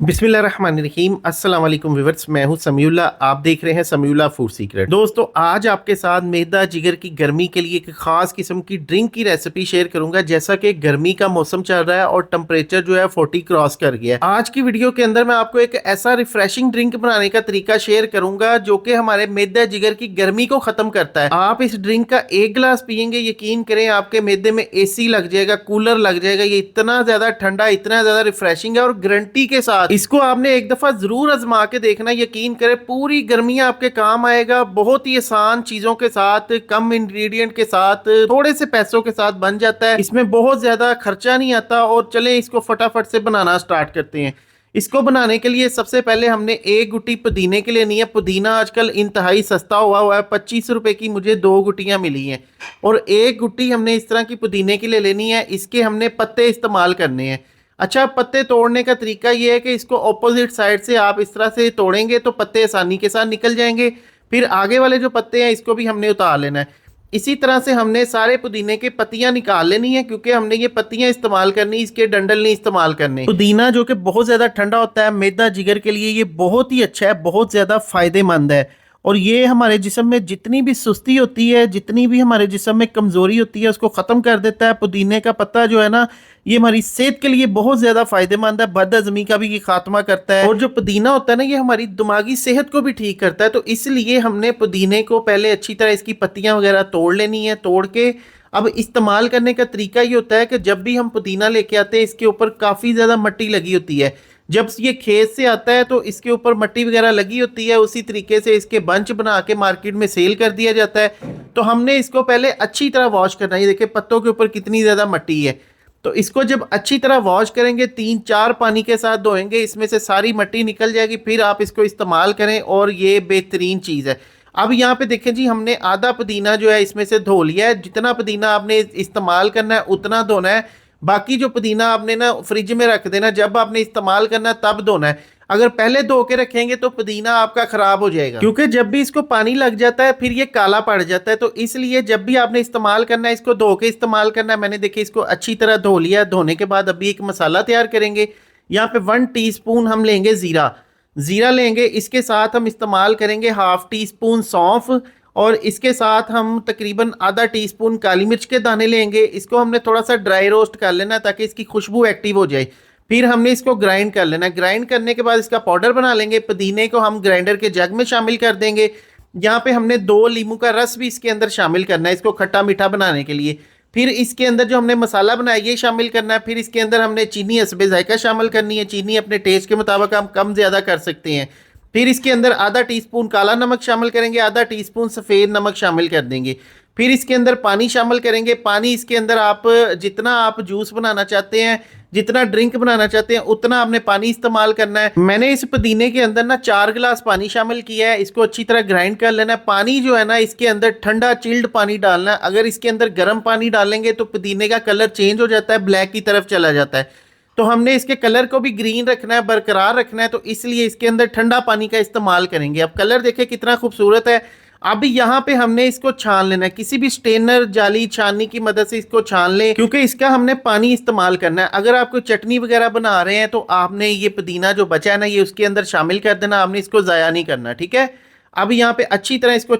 बिस्मिल्लाहिर्रहमानिर्रहीम अस्सलाम वालेकुम व्यूअर्स, मैं हूं समीउल्लाह। आप देख रहे हैं समीउल्लाह फूड सीक्रेट। दोस्तों, आज आपके साथ मैदा जिगर की गर्मी के लिए एक खास किस्म की ड्रिंक की रेसिपी शेयर करूंगा। जैसा कि गर्मी का मौसम चल रहा है और टेम्परेचर जो है 40 क्रॉस कर गया है। आज की वीडियो के अंदर मैं आपको एक ऐसा रिफ्रेशिंग ड्रिंक बनाने का तरीका शेयर करूंगा जो कि हमारे मैदा जिगर की गर्मी को खत्म करता है। आप इस ड्रिंक का एक गिलास पियेंगे, यकीन करें आपके मैदे में एसी लग जाएगा, कूलर लग जाएगा। ये इतना ज्यादा ठंडा, इतना ज्यादा रिफ्रेशिंग है और गारंटी के साथ इसको आपने एक दफा जरूर आजमा के देखना। यकीन करें पूरी गर्मियां आपके काम आएगा। बहुत ही आसान चीजों के साथ, कम इंग्रेडिएंट के साथ, थोड़े से पैसों के साथ बन जाता है। इसमें बहुत ज्यादा खर्चा नहीं आता। और चलें इसको फटाफट से बनाना स्टार्ट करते हैं। इसको बनाने के लिए सबसे पहले हमने एक गुट्टी पुदीने के लिए नहीं है। पुदीना आजकल इंतहाई सस्ता हुआ है। 25 रुपए की मुझे 2 गुट्टियां मिली हैं और एक गुट्टी हमने इस तरह की पुदीने के लिए लेनी है। इसके हमने पत्ते इस्तेमाल करने हैं। अच्छा, पत्ते तोड़ने का तरीका ये है कि इसको ऑपोजिट साइड से आप इस तरह से तोड़ेंगे तो पत्ते आसानी के साथ निकल जाएंगे। फिर आगे वाले जो पत्ते हैं इसको भी हमने उतार लेना है। इसी तरह से हमने सारे पुदीने के पत्तियां निकाल लेनी है, क्योंकि हमने ये पत्तियां इस्तेमाल करनी, इसके डंडल नहीं इस्तेमाल करने। पुदीना जो कि बहुत ज्यादा ठंडा होता है, मैदा जिगर के लिए ये बहुत ही अच्छा है, बहुत ज्यादा फायदेमंद है। और ये हमारे जिस्म में जितनी भी सुस्ती होती है, जितनी भी हमारे जिस्म में कमजोरी होती है, उसको खत्म कर देता है। पुदीने का पत्ता जो है ना, ये हमारी सेहत के लिए बहुत ज्यादा फायदेमंद है। बदहजमी का भी ये खात्मा करता है। और जो पुदीना होता है ना, ये हमारी दिमागी सेहत को भी ठीक करता है। तो इसलिए हमने पुदीने को पहले अच्छी तरह इसकी पत्तियां वगैरह तोड़ लेनी है। तोड़ के अब इस्तेमाल करने का तरीका ये होता है कि जब भी हम पुदीना लेके आते हैं, इसके ऊपर काफी ज्यादा मिट्टी लगी होती है। जब ये खेत से आता है तो इसके ऊपर मिट्टी वगैरह लगी होती है। उसी तरीके से इसके बंच बना के मार्केट में सेल कर दिया जाता है। तो हमने इसको पहले अच्छी तरह वॉश करना है। ये देखिए पत्तों के ऊपर कितनी ज्यादा मिट्टी है। तो इसको जब अच्छी तरह वॉश करेंगे, 3-4 पानी के साथ धोएंगे, इसमें से सारी मिट्टी निकल जाएगी। फिर आप इसको इस्तेमाल करें और ये बेहतरीन चीज़ है। अब यहाँ पे देखें जी, हमने आधा पुदीना जो है इसमें से धो लिया है। जितना पुदीना आपने इस्तेमाल करना है उतना धोना है। बाकी जो पुदीना आपने ना फ्रिज में रख देना, जब आपने इस्तेमाल करना है तब धोना है। अगर पहले धो के रखेंगे तो पुदीना आपका खराब हो जाएगा, क्योंकि जब भी इसको पानी लग जाता है फिर ये काला पड़ जाता है। तो इसलिए जब भी आपने इस्तेमाल करना है, इसको धो के इस्तेमाल करना है। मैंने देखिए इसको अच्छी तरह धो लिया। धोने के बाद अभी एक मसाला तैयार करेंगे। यहाँ पे 1 टीस्पून हम लेंगे जीरा। जीरा लेंगे, इसके साथ हम इस्तेमाल करेंगे ½ टीस्पून सौंफ। और इसके साथ हम तकरीबन आधा टीस्पून काली मिर्च के दाने लेंगे। इसको हमने थोड़ा सा ड्राई रोस्ट कर लेना ताकि इसकी खुशबू एक्टिव हो जाए। फिर हमने इसको ग्राइंड कर लेना। ग्राइंड करने के बाद इसका पाउडर बना लेंगे। पुदीने को हम ग्राइंडर के जग में शामिल कर देंगे। यहाँ पे हमने 2 नींबू का रस भी इसके अंदर शामिल करना है, इसको खट्टा मीठा बनाने के लिए। फिर इसके अंदर जो हमने मसाला बनाया ये शामिल करना है। फिर इसके अंदर हमने चीनी हस्बे जायका शामिल करनी है। चीनी अपने टेस्ट के मुताबिक हम कम ज़्यादा कर सकते हैं। फिर इसके अंदर आधा टीस्पून काला नमक शामिल करेंगे, आधा टीस्पून सफ़ेद नमक शामिल कर देंगे। फिर इसके अंदर पानी शामिल करेंगे। पानी इसके अंदर आप जितना आप जूस बनाना चाहते हैं, जितना ड्रिंक बनाना चाहते हैं, उतना आपने पानी इस्तेमाल करना है। मैंने इस पुदीने के अंदर ना 4 गिलास पानी शामिल किया है। इसको अच्छी तरह ग्राइंड कर लेना है। पानी जो है ना, इसके अंदर ठंडा चिल्ड पानी डालना है। अगर इसके अंदर गर्म पानी डालेंगे तो पुदीने का कलर चेंज हो जाता है, ब्लैक की तरफ चला जाता है। तो हमने इसके कलर को भी ग्रीन रखना है, बरकरार रखना है। तो इसलिए इसके अंदर ठंडा पानी का इस्तेमाल करेंगे। अब कलर देखें कितना खूबसूरत है। अब यहाँ पे हमने इसको छान लेना है। किसी भी स्टेनर, जाली, छाननी की मदद से इसको छान लें, क्योंकि इसका हमने पानी इस्तेमाल करना है। अगर आप कोई चटनी वगैरह बना रहे हैं तो आपने ये पुदीना जो बचा है ना, ये उसके अंदर शामिल कर देना। आपने इसको ज़ाया नहीं करना, ठीक है। अब यहाँ पे अच्छी तरह इसको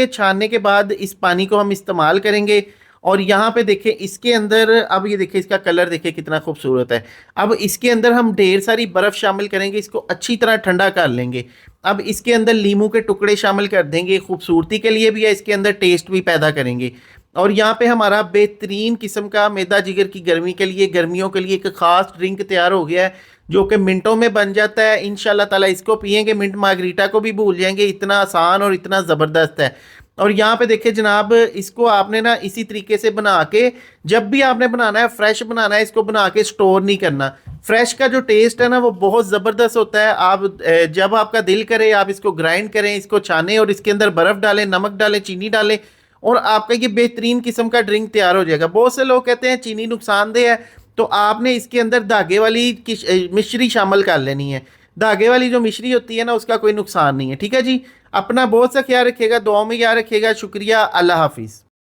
छानने के बाद इस पानी को हम इस्तेमाल करेंगे। और यहाँ पे देखें इसके अंदर, अब ये देखें इसका कलर देखें कितना खूबसूरत है। अब इसके अंदर हम ढेर सारी बर्फ़ शामिल करेंगे, इसको अच्छी तरह ठंडा कर लेंगे। अब इसके अंदर लीमू के टुकड़े शामिल कर देंगे, खूबसूरती के लिए भी है, इसके अंदर टेस्ट भी पैदा करेंगे। और यहाँ पे हमारा बेहतरीन किस्म का मैदा जिगर की गर्मी के लिए, गर्मियों के लिए एक ख़ास ड्रिंक तैयार हो गया है, जो कि मिनटों में बन जाता है। इंशाल्लाह ताला इसको पियेंगे, मिंट मार्गरीटा को भी भूल जाएंगे। इतना आसान और इतना ज़बरदस्त है। और यहाँ पे देखिए जनाब, इसको आपने ना इसी तरीके से बना के, जब भी आपने बनाना है फ्रेश बनाना है, इसको बना के स्टोर नहीं करना। फ्रेश का जो टेस्ट है ना, वो बहुत ज़बरदस्त होता है। आप जब आपका दिल करे आप इसको ग्राइंड करें, इसको छानें और इसके अंदर बर्फ़ डालें, नमक डालें, चीनी डालें, और आपका ये बेहतरीन किस्म का ड्रिंक तैयार हो जाएगा। बहुत से लोग कहते हैं चीनी नुकसानदेह है, तो आपने इसके अंदर धागे वाली मिश्री शामिल कर लेनी है। धागे वाली जो मिश्री होती है ना, उसका कोई नुकसान नहीं है, ठीक है जी। अपना बहुत सा ख्याल रखिएगा, दुआ में याद रखिएगा। शुक्रिया, अल्लाह हाफिज़।